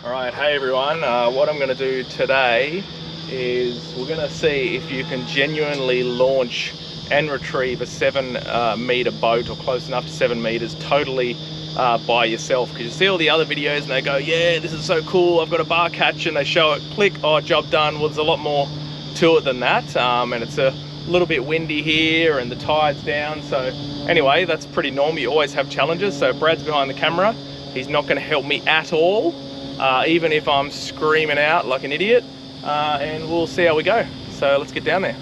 Alright, hey everyone, what I'm going to do today is we're going to see if you can genuinely launch and retrieve a 7 meter boat, or close enough to 7 meters, totally by yourself. Because you see all the other videos and they go, yeah, this is so cool, I've got a bar catch, and they show it, click, oh, job done. Well, there's a lot more to it than that, and it's a little bit windy here and the tide's down. So anyway, that's pretty normal. You always have challenges. So Brad's behind the camera, he's not going to help me at all. Even if I'm screaming out like an idiot, and we'll see how we go. So let's get down there.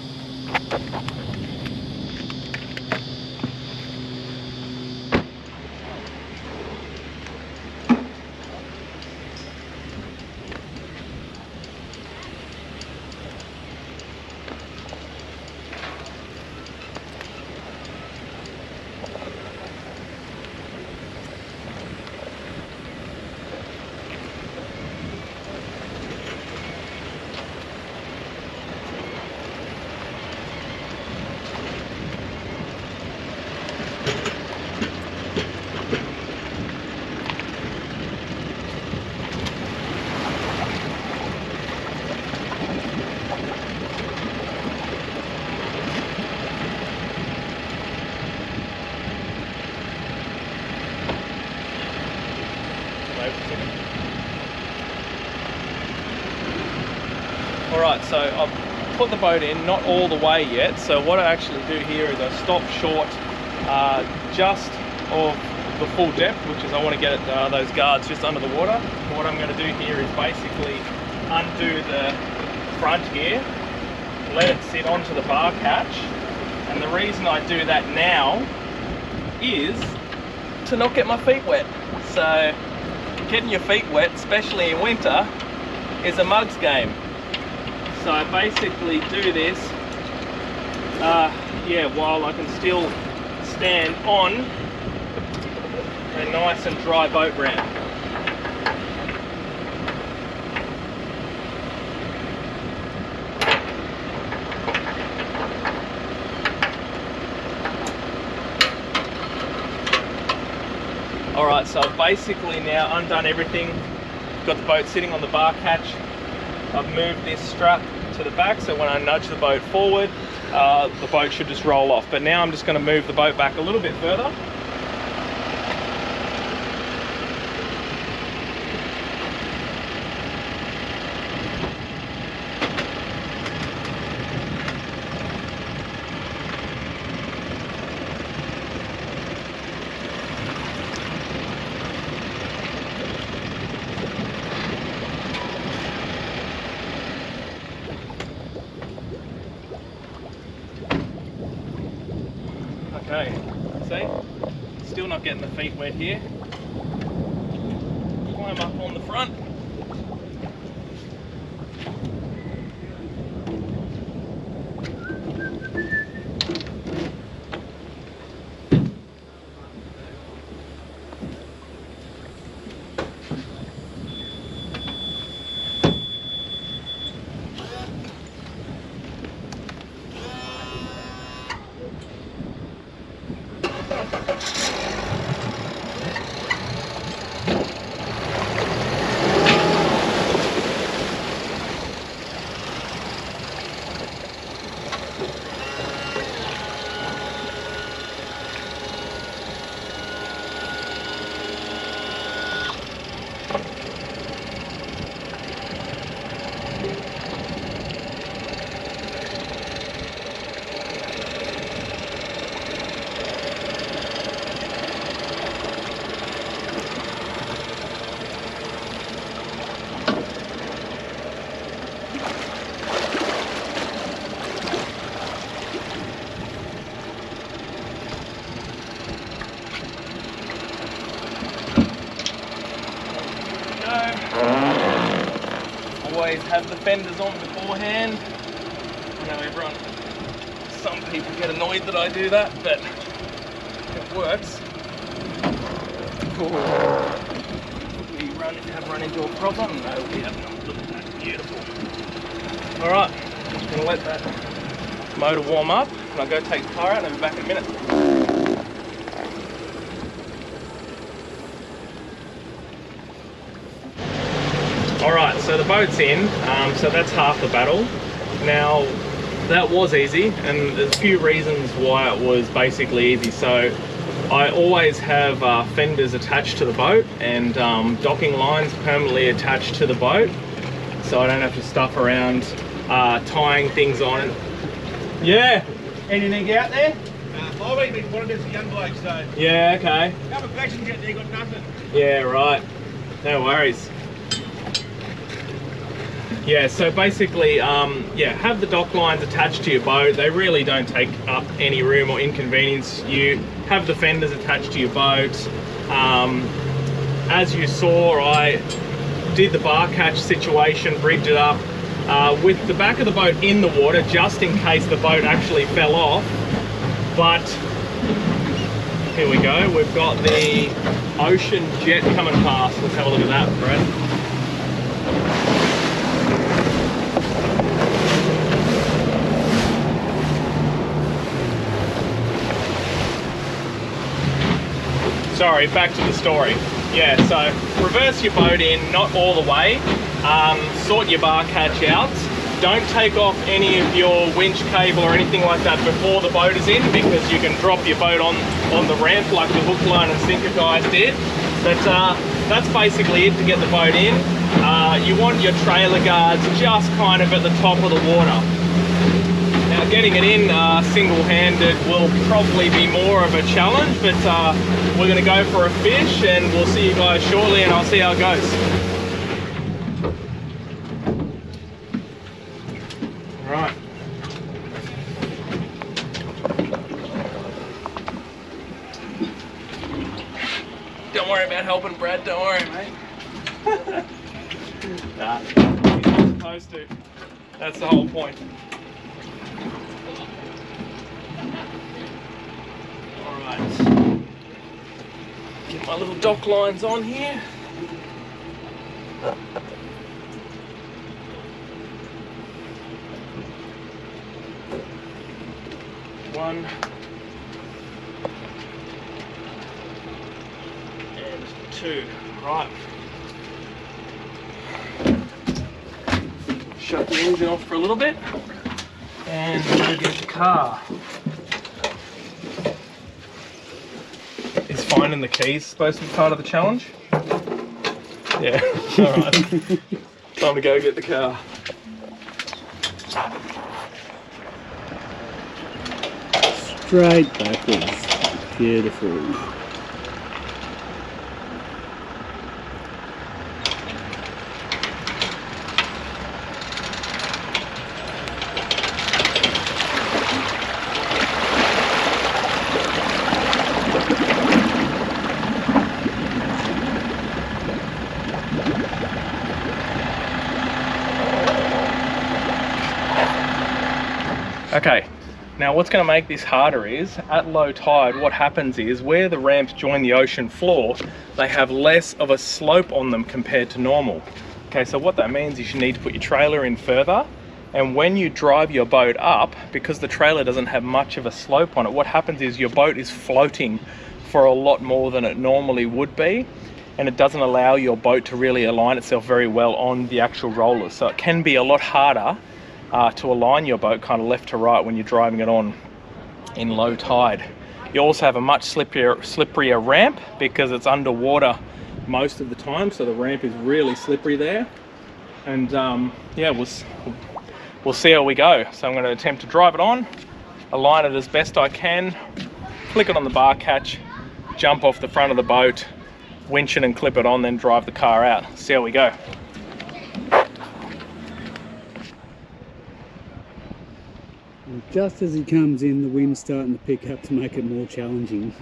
Alright, so I've put the boat in, not all the way yet. So what I actually do here is I stop short just of the full depth, which is I want to get those guards just under the water. What I'm going to do here is basically undo the front here, let it sit onto the bar catch. And the reason I do that now is to not get my feet wet. So getting your feet wet, especially in winter, is a mug's game. So I basically do this, while I can still stand on a nice and dry boat ramp. Alright, so I've basically now undone everything. Got the boat sitting on the bar catch. I've moved this strap to the back, so when I nudge the boat forward, the boat should just roll off. But now I'm just going to move the boat back a little bit further. Okay, see? Still not getting the feet wet here. Climb up on the front. Always have the fenders on beforehand. I know some people get annoyed that I do that, but it works. We have run into a problem? No, we have not. Look at that, beautiful. Alright, I'm going to let that motor warm up, and I'll go take the car out and I'll be back in a minute. Alright, so the boat's in, so that's half the battle. Now, that was easy, and there's a few reasons why it was basically easy. So, I always have fenders attached to the boat, and docking lines permanently attached to the boat, so I don't have to stuff around tying things on. Yeah! Anything out there? I've been wanted as a young bloke, so... Yeah, okay. A couple of questions out there, got nothing. Yeah, right. No worries. Yeah, so basically, yeah, have the dock lines attached to your boat. They really don't take up any room or inconvenience you. Have the fenders attached to your boat. As you saw, I did the bar catch situation, rigged it up with the back of the boat in the water, just in case the boat actually fell off. But here we go, we've got the ocean jet coming past. Let's have a look at that, Brad. Sorry, back to the story. Yeah, so reverse your boat in, not all the way. Sort your bar catch out. Don't take off any of your winch cable or anything like that before the boat is in, because you can drop your boat on the ramp like the hook, line and sinker guys did. But that's basically it to get the boat in. You want your trailer guards just kind of at the top of the water. Now getting it in single-handed will probably be more of a challenge, but we're going to go for a fish and we'll see you guys shortly, and I'll see how it goes. Right. Don't worry about helping Brad, don't worry, mate. Nah, he's not supposed to. That's the whole point. Alright. Get my little dock lines on here. One and two. Right. Shut the engine off for a little bit and go get the car. Is finding the keys supposed to be part of the challenge? Yeah. Alright. Time to go get the car. Straight backwards. Beautiful. Okay. Now what's going to make this harder is, at low tide, what happens is, where the ramps join the ocean floor, they have less of a slope on them compared to normal. Okay, so what that means is you need to put your trailer in further, and when you drive your boat up, because the trailer doesn't have much of a slope on it, what happens is your boat is floating for a lot more than it normally would be, and it doesn't allow your boat to really align itself very well on the actual rollers. So it can be a lot harder to align your boat kind of left to right when you're driving it on in low tide. You also have a much slipperier ramp because it's underwater most of the time, so the ramp is really slippery there. And yeah, we'll see how we go. So I'm going to attempt to drive it on, align it as best I can, click it on the bar catch, jump off the front of the boat, winch it and clip it on, then drive the car out. See how we go. And just as he comes in, the wind's starting to pick up to make it more challenging.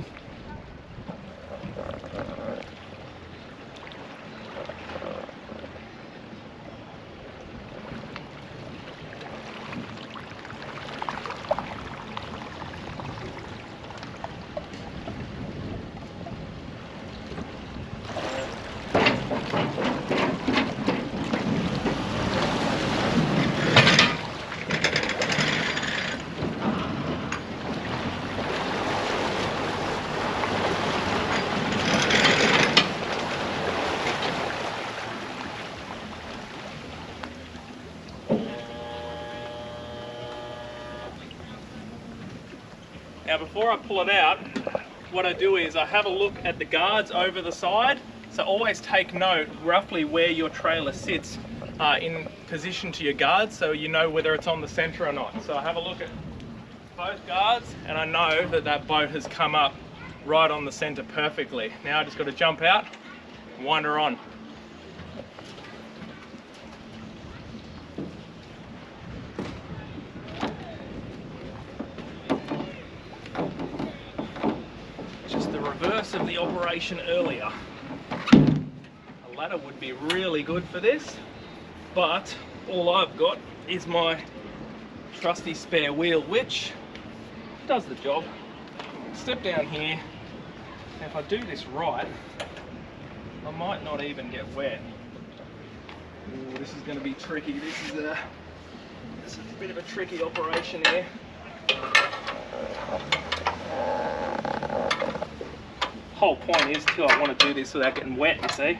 Now before I pull it out, what I do is I have a look at the guards over the side. So always take note roughly where your trailer sits in position to your guards, so you know whether it's on the center or not. So I have a look at both guards and I know that that boat has come up right on the center perfectly. Now I just got to jump out and wind her on. Just the reverse of the operation earlier. A ladder would be really good for this, but all I've got is my trusty spare wheel, which does the job. Step down here, and if I do this right, I might not even get wet. Ooh, this is going to be tricky. This is a bit of a tricky operation here. Whole point is too, I want to do this without getting wet, you see.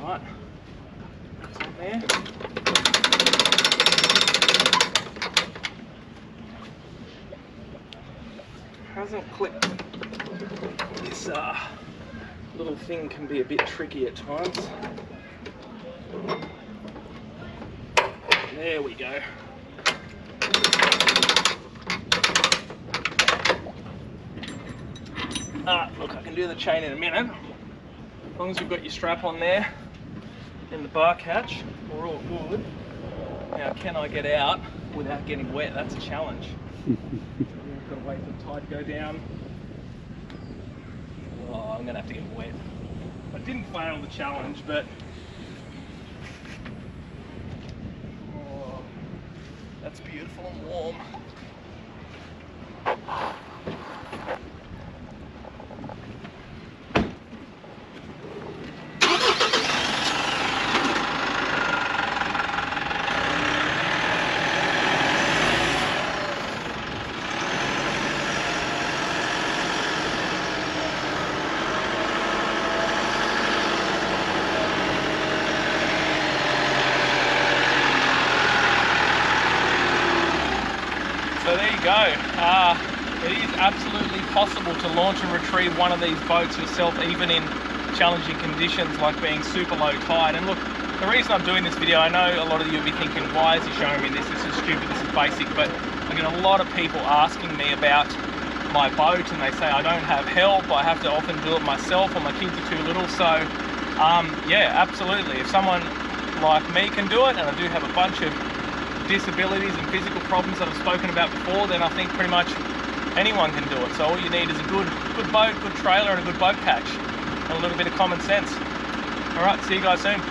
Alright, that's on there. Hasn't clipped. This little thing can be a bit tricky at times. There we go. Look, I can do the chain in a minute. As long as you've got your strap on there in the bar catch, we're all good. Now, can I get out without getting wet? That's a challenge. I've got to wait for the tide to go down. Oh, I'm going to have to get wet. I didn't fail the challenge, but oh, that's beautiful and warm. So there you go. It is absolutely possible to launch and retrieve one of these boats yourself, even in challenging conditions like being super low tide. And look, the reason I'm doing this video, I know a lot of you will be thinking, why is he showing me this? This is stupid, this is basic. But I get a lot of people asking me about my boat and they say I don't have help, I have to often do it myself, or my kids are too little. So yeah, absolutely. If someone like me can do it, and I do have a bunch of disabilities and physical problems that I've spoken about before, then I think pretty much anyone can do it. So all you need is a good boat, good trailer, and a good boat catch, and a little bit of common sense. All right, see you guys soon.